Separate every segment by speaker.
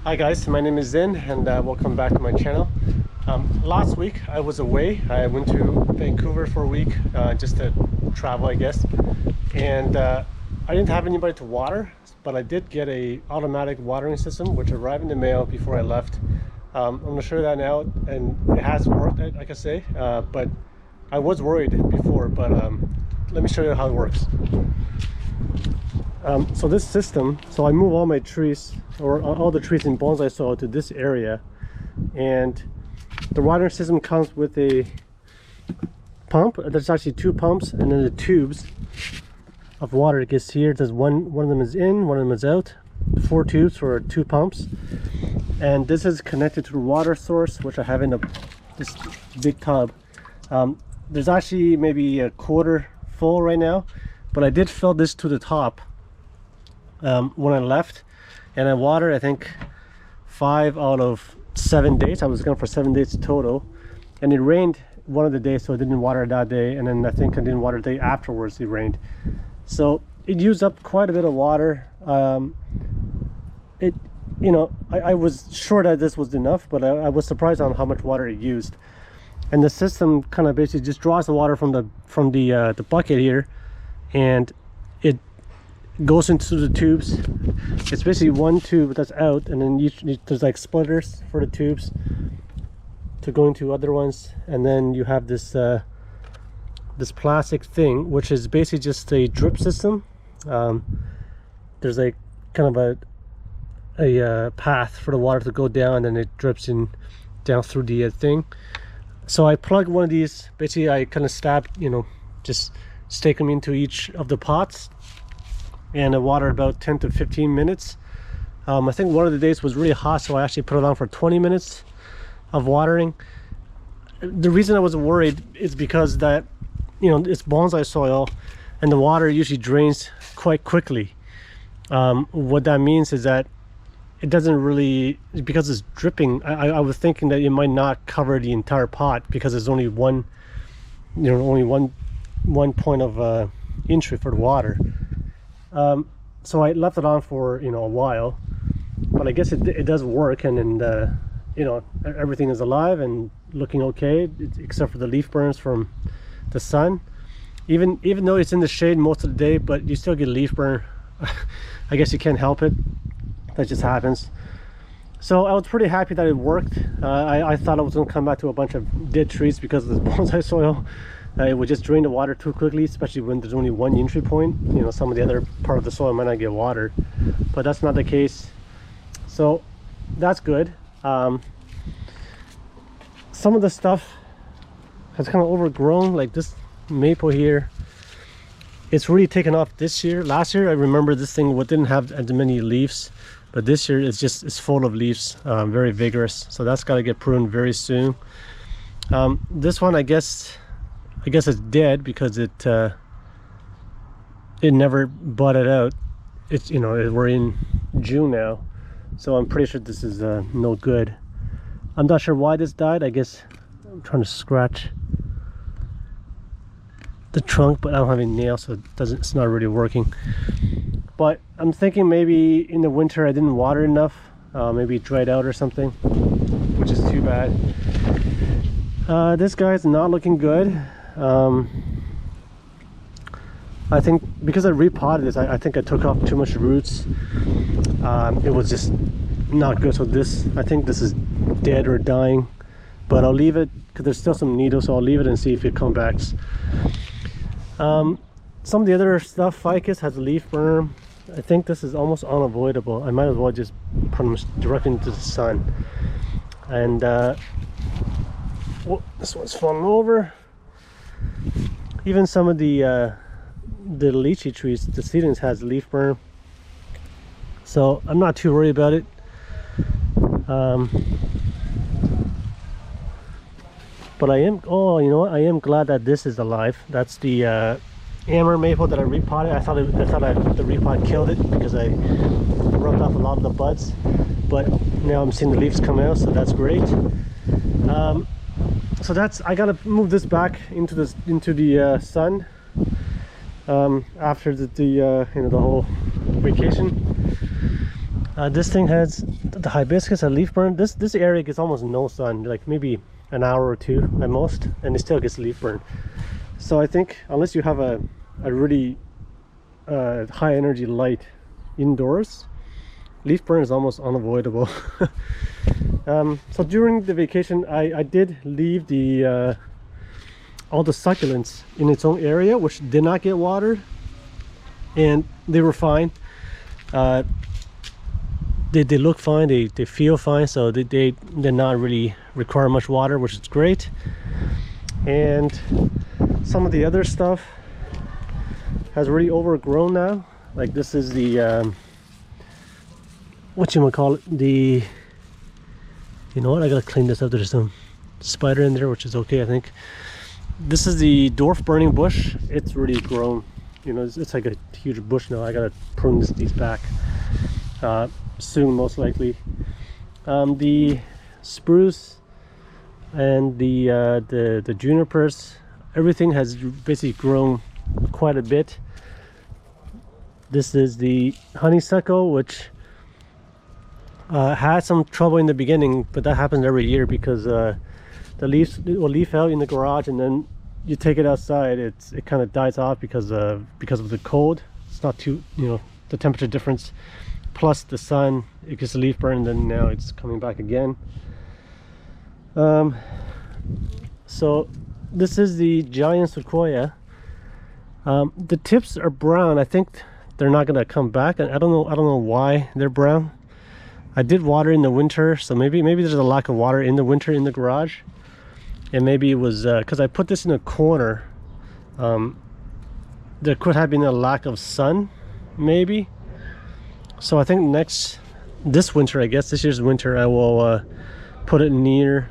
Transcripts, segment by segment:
Speaker 1: Hi guys, my name is Zin and welcome back to my channel. Last week I was away. I went to Vancouver for a week just to travel, I guess. And I didn't have anybody to water, but I did get a automatic watering system which arrived in the mail before I left. I'm going to show you that now, and it has worked, like I say, but I was worried before, but let me show you how it works. So this system, so I move all my trees, or all the trees in bonsai soil, to this area, and the watering system comes with a pump. There's actually two pumps, and then the tubes of water it gets here. There's one of them is in, one of them is out. 4 tubes for 2 pumps, and this is connected to the water source, which I have in this big tub. There's actually maybe a quarter full right now, but I did fill this to the top when I left, and I watered I think 5 out of 7 days. I was gone for 7 days total, and it rained one of the days, so I didn't water that day, and then I think I didn't water the day afterwards it rained, so it used up quite a bit of water. I was sure that this was enough, but I was surprised on how much water it used. And the system kind of basically just draws the water from the bucket here, and it goes into the tubes. It's basically one tube that's out, and then there's like splitters for the tubes to go into other ones, and then you have this this plastic thing, which is basically just a drip system. There's like kind of a path for the water to go down, and it drips in down through the thing. So I plug one of these. Basically I kind of stab, just stick them into each of the pots, and I water about 10 to 15 minutes. I think one of the days was really hot, so I actually put it on for 20 minutes of watering. The reason I was worried is because that it's bonsai soil, and the water usually drains quite quickly. What that means is that it doesn't really, because it's dripping. I was thinking that it might not cover the entire pot because there's only one point of entry for the water. So I left it on for a while, but I guess it does work, and everything is alive and looking okay, except for the leaf burns from the sun. Even though it's in the shade most of the day, but you still get leaf burn. I guess you can't help it. That just happens. So I was pretty happy that it worked. I thought I was going to come back to a bunch of dead trees because of this bonsai soil. It would just drain the water too quickly, especially when there's only one entry point. Some of the other part of the soil might not get watered, but that's not the case. So that's good. Some of the stuff has kind of overgrown, like this maple here. It's really taken off this year. Last year I remember this thing didn't have as many leaves, but this year it's full of leaves, very vigorous. So that's got to get pruned very soon. This one I guess it's dead because it never budded out. It's we're in June now, so I'm pretty sure this is no good. I'm not sure why this died. I guess I'm trying to scratch the trunk, but I don't have any nails, so it's not really working. But I'm thinking maybe in the winter I didn't water enough, maybe it dried out or something, which is too bad. This guy's not looking good. I think because I repotted this, I think I took off too much roots. It was just not good. So I think this is dead or dying, but I'll leave it because there's still some needles, so I'll leave it and see if it comes back. Some of the other stuff, ficus has a leaf burn. I think this is almost unavoidable. I might as well just put them directly into the sun. And this one's falling over. Even some of the lychee trees, the seedlings, has leaf burn, so I'm not too worried about it. But I am, I am glad that this is alive. That's the amber maple that I repotted. I thought the repot killed it because I rubbed off a lot of the buds, but now I'm seeing the leaves come out, so that's great. So I gotta move this back into the sun after the whole vacation. This thing has the hibiscus and leaf burn, this area gets almost no sun, like maybe an hour or two at most, and it still gets leaf burn. So I think unless you have a really high energy light indoors, leaf burn is almost unavoidable. So during the vacation I did leave the all the succulents in its own area, which did not get watered, and they were fine. They look fine, they feel fine, so they did not really require much water, which is great. And some of the other stuff has already overgrown now. Like this is the what you might call it, the, you know what, I gotta clean this up. There's some spider in there, which is okay, I think. This is the dwarf burning bush. It's really grown, you know, it's like a huge bush now. I gotta prune these back soon, most likely. The spruce and the junipers, everything has basically grown quite a bit. This is the honeysuckle, which had some trouble in the beginning, but that happens every year because the leaves will leaf out in the garage, and then you take it outside, it kind of dies off because of the cold. It's not too, you know, the temperature difference plus the sun, it gets a leaf burn, and then now it's coming back again. So this is the giant sequoia. The tips are brown. I think they're not gonna come back, and I don't know why they're brown. I did water in the winter, so maybe there's a lack of water in the winter in the garage, and maybe it was because I put this in a corner. There could have been a lack of sun, maybe. So I think this winter, I guess this year's winter, I will put it near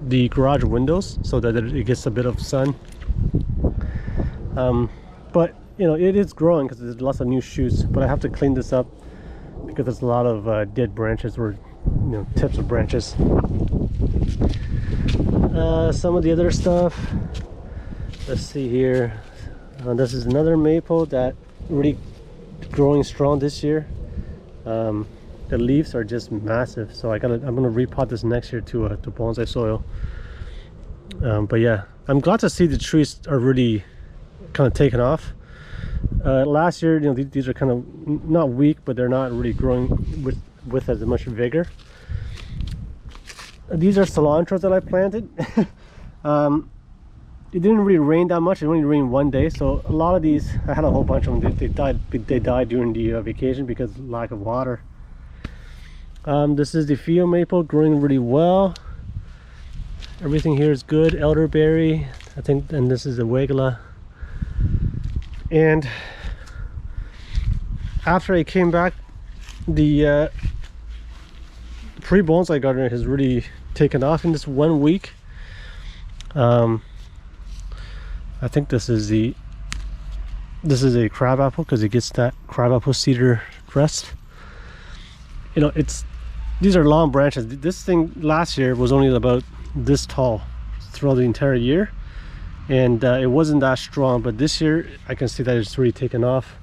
Speaker 1: the garage windows so that it gets a bit of sun. But you know, it is growing because there's lots of new shoots, but I have to clean this up because there's a lot of dead branches, or, you know, tips of branches. Some of the other stuff, let's see here. This is another maple that really growing strong this year. The leaves are just massive, so I'm gonna repot this next year to bonsai soil. But yeah, I'm glad to see the trees are really kind of taken off. Last year, you know, these are kind of not weak, but they're not really growing with as much vigor. These are cilantros that I planted. It didn't really rain that much. It only rained one day, so a lot of these, I had a whole bunch of them. They died during the vacation because of lack of water. This is the field maple, growing really well. Everything here is good. Elderberry, I think, and this is the wegala. And after I came back, the pre-bonsai garden has really taken off in this 1 week. I think this is a crab apple because it gets that crab apple cedar crest. You know, these are long branches. This thing last year was only about this tall throughout the entire year, and it wasn't that strong, but this year I can see that it's really taken off.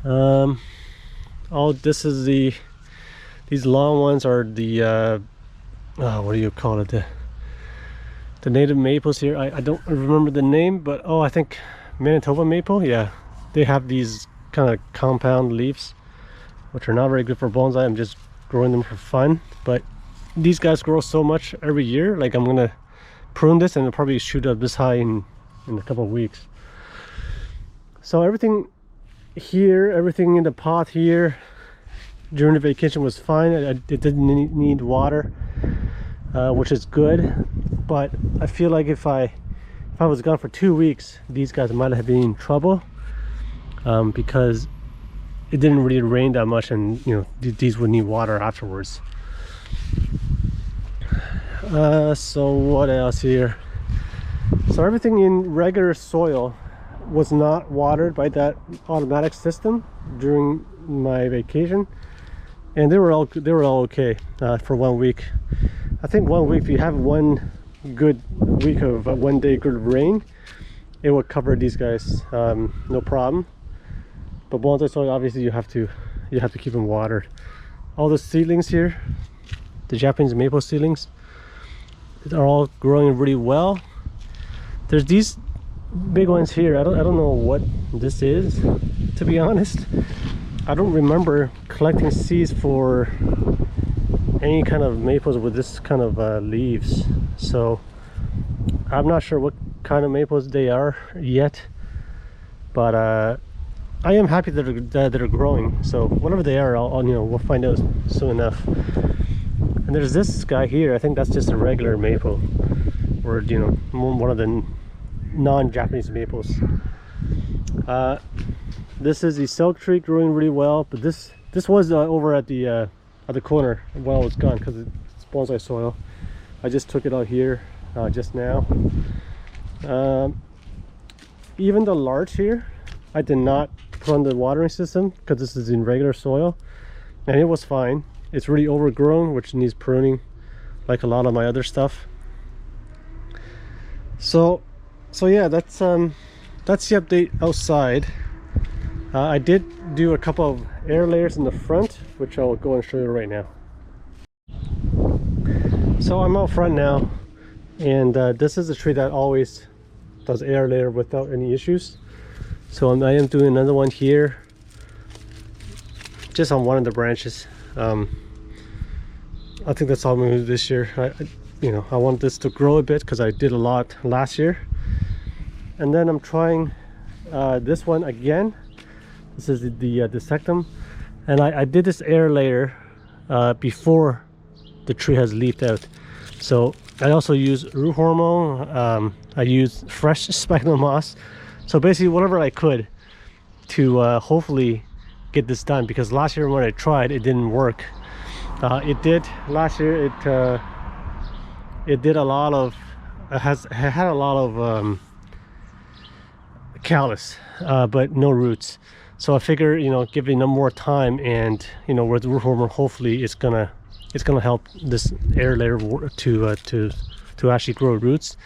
Speaker 1: Oh, this is these long ones are the what do you call it, the native maples here. I don't remember the name, but oh, I think Manitoba maple. Yeah, they have these kind of compound leaves, which are not very good for bonsai. I'm just growing them for fun, but these guys grow so much every year. Like, I'm gonna prune this and it'll probably shoot up this high in a couple of weeks. So everything here, everything in the pot here during the vacation was fine. It didn't need water, which is good. But I feel like if I was gone for 2 weeks, these guys might have been in trouble, because it didn't really rain that much, and you know, these would need water afterwards. So what else here? So everything in regular soil was not watered by that automatic system during my vacation, and they were all okay for 1 week. I think 1 week, if you have one good week of 1 day good rain, it will cover these guys no problem. But bonsai soil, obviously you have to you have to keep them watered. All the seedlings here, the Japanese maple seedlings, are all growing really well. There's these big ones here. I don't know what this is, to be honest. I don't remember collecting seeds for any kind of maples with this kind of leaves, so I'm not sure what kind of maples they are yet, but I am happy that they're growing. So whatever they are, I'll you know, we'll find out soon enough. And there's this guy here. I think that's just a regular maple, or you know, one of the non-Japanese maples. This is the silk tree, growing really well, but this was over at the corner while it's gone because it's bonsai soil. I just took it out here just now. Even the larch here, I did not put on the watering system because this is in regular soil, and it was fine. It's really overgrown, which needs pruning, like a lot of my other stuff. So yeah, that's the update outside. I did do a couple of air layers in the front, which I'll go and show you right now. So I'm out front now, and this is a tree that always does air layer without any issues. So I am doing another one here, just on one of the branches. I think that's all I'm going to do this year. You know, I want this to grow a bit because I did a lot last year. And then I'm trying this one again. This is the dissectum, and I did this air layer before the tree has leafed out. So I also use root hormone. I use fresh sphagnum moss. So basically whatever I could to hopefully get this done, because last year when I tried, it didn't work. It did last year. It did a lot of, it had a lot of callus, but no roots. So I figure, you know, giving them more time, and you know, with root hormone, hopefully it's gonna help this air layer to actually grow roots.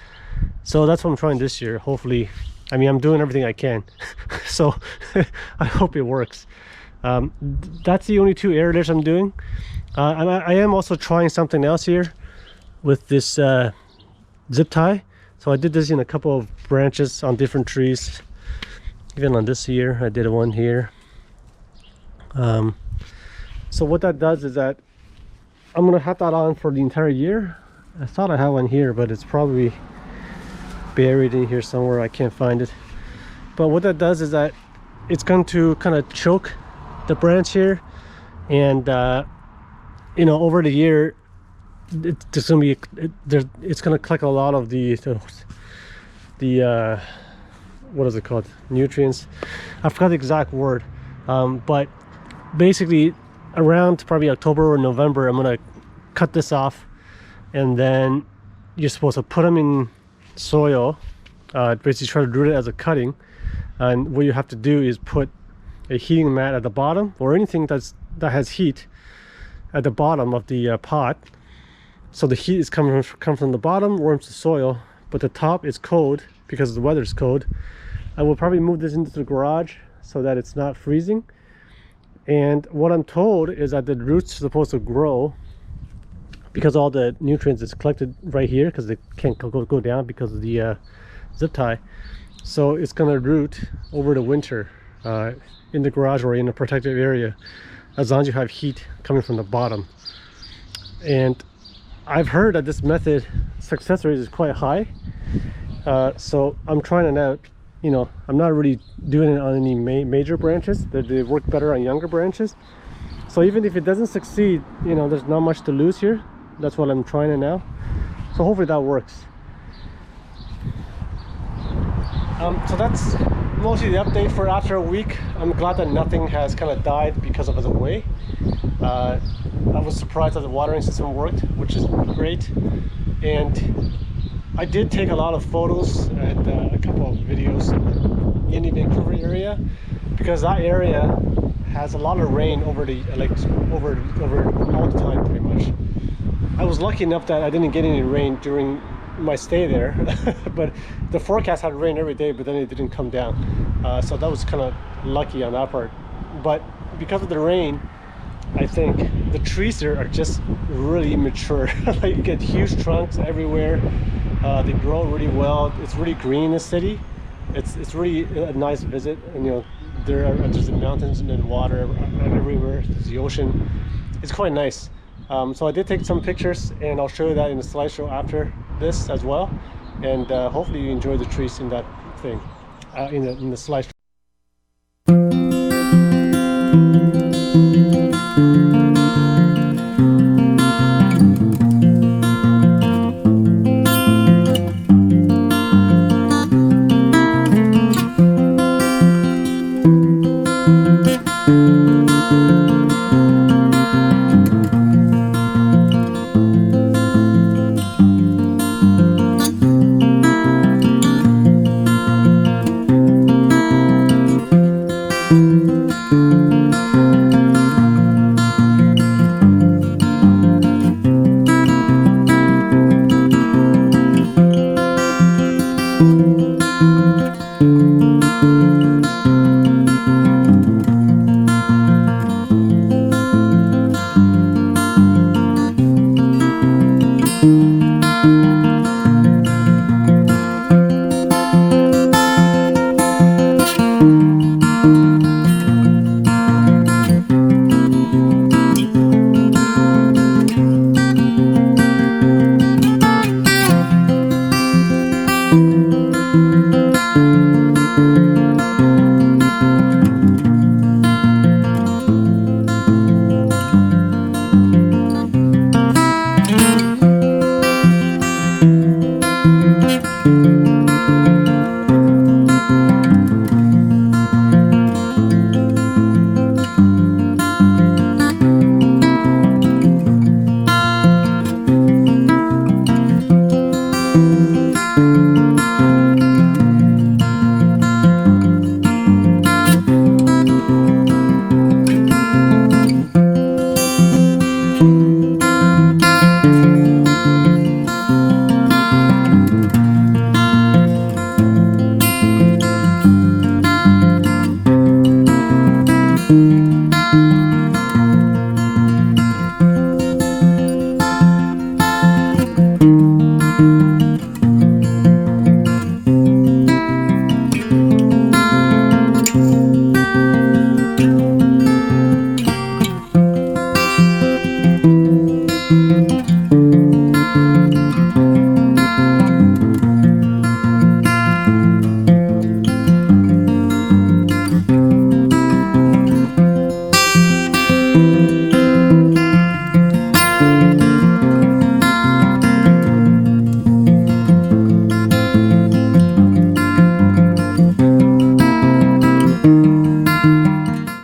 Speaker 1: So that's what I'm trying this year. Hopefully, I mean, I'm doing everything I can, so I hope it works. That's the only two air layers I'm doing. I am also trying something else here with this zip tie. So I did this in a couple of branches on different trees. Even on this here, I did one here. So what that does is that I'm gonna have that on for the entire year. I thought I had one here, but it's probably buried in here somewhere. I can't find it. But what that does is that it's going to kind of choke the branch here, and you know, over the year, it's gonna be it's gonna collect a lot of the what is it called, nutrients. I forgot the exact word, but basically around probably October or November, I'm gonna cut this off, and then you're supposed to put them in soil, basically try to root it as a cutting. And what you have to do is put a heating mat at the bottom, or anything that has heat at the bottom of the pot, so the heat is coming from the bottom, warms the soil, but the top is cold because the weather's cold. I will probably move this into the garage so that it's not freezing. And what I'm told is that the roots are supposed to grow, because all the nutrients is collected right here, because they can't go down because of the zip tie. So it's gonna root over the winter in the garage or in a protected area, as long as you have heat coming from the bottom. And I've heard that this method success rate is quite high. So I'm trying it out. You know, I'm not really doing it on any major branches. They work better on younger branches. So even if it doesn't succeed, you know, there's not much to lose here. That's what I'm trying it now. So hopefully that works. So that's mostly the update for after a week. I'm glad that nothing has kind of died because of the way. I was surprised that the watering system worked, which is great. And I did take a lot of photos and a couple of videos in the Vancouver area, because that area has a lot of rain over all the time, pretty much. I was lucky enough that I didn't get any rain during my stay there, but the forecast had rain every day, but then it didn't come down. So that was kind of lucky on that part. But because of the rain, I think the trees there are just really mature. Like you get huge trunks everywhere. They grow really well. It's really green in the city. It's really a nice visit, and you know there's the mountains and then water everywhere. There's the ocean. It's quite nice. So I did take some pictures, and I'll show you that in the slideshow after this as well. And hopefully you enjoy the trees in that thing, in the slideshow.